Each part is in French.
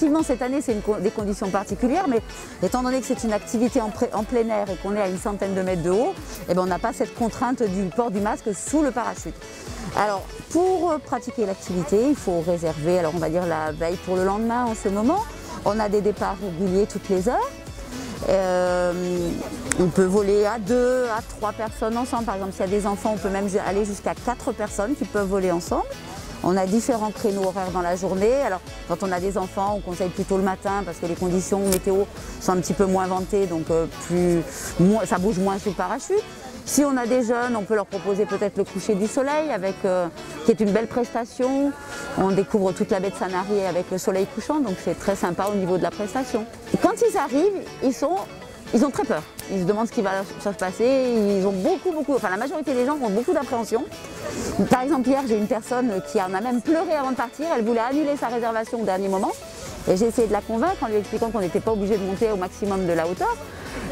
effectivement, cette année, c'est des conditions particulières, mais étant donné que c'est une activité en plein air et qu'on est à une centaine de mètres de haut, eh ben, on n'a pas cette contrainte du port du masque sous le parachute. Alors, pour pratiquer l'activité, il faut réserver, alors on va dire la veille pour le lendemain en ce moment. On a des départs réguliers toutes les heures. On peut voler à 2 à 3 personnes ensemble. Par exemple, s'il y a des enfants, on peut même aller jusqu'à 4 personnes qui peuvent voler ensemble. On a différents créneaux horaires dans la journée. Alors, quand on a des enfants, on conseille plutôt le matin parce que les conditions météo sont un petit peu moins ventées, donc ça bouge moins sous le parachute. Si on a des jeunes, on peut leur proposer peut-être le coucher du soleil, qui est une belle prestation. On découvre toute la baie de Sanary avec le soleil couchant, donc c'est très sympa au niveau de la prestation. Et quand ils arrivent, ils ont très peur. Ils se demandent ce qui va se passer. Ils ont enfin la majorité des gens ont beaucoup d'appréhension. Par exemple, hier, j'ai une personne qui en a même pleuré avant de partir. Elle voulait annuler sa réservation au dernier moment. Et j'ai essayé de la convaincre en lui expliquant qu'on n'était pas obligé de monter au maximum de la hauteur.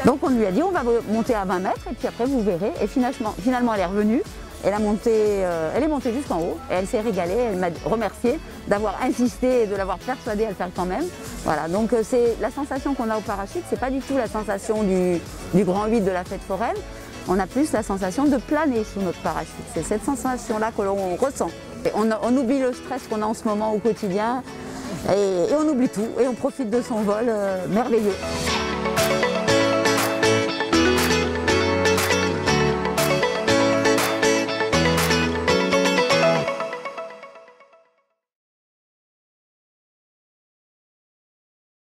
Donc on lui a dit on va monter à 20 mètres et puis après vous verrez. Et finalement elle est revenue, elle est montée jusqu'en haut et elle s'est régalée, elle m'a remercié d'avoir insisté et de l'avoir persuadée à le faire quand même. Voilà, donc c'est la sensation qu'on a au parachute, c'est pas du tout la sensation du grand 8 de la fête foraine. On a plus la sensation de planer sous notre parachute. C'est cette sensation-là que l'on ressent. Et on oublie le stress qu'on a en ce moment au quotidien et on oublie tout et on profite de son vol merveilleux.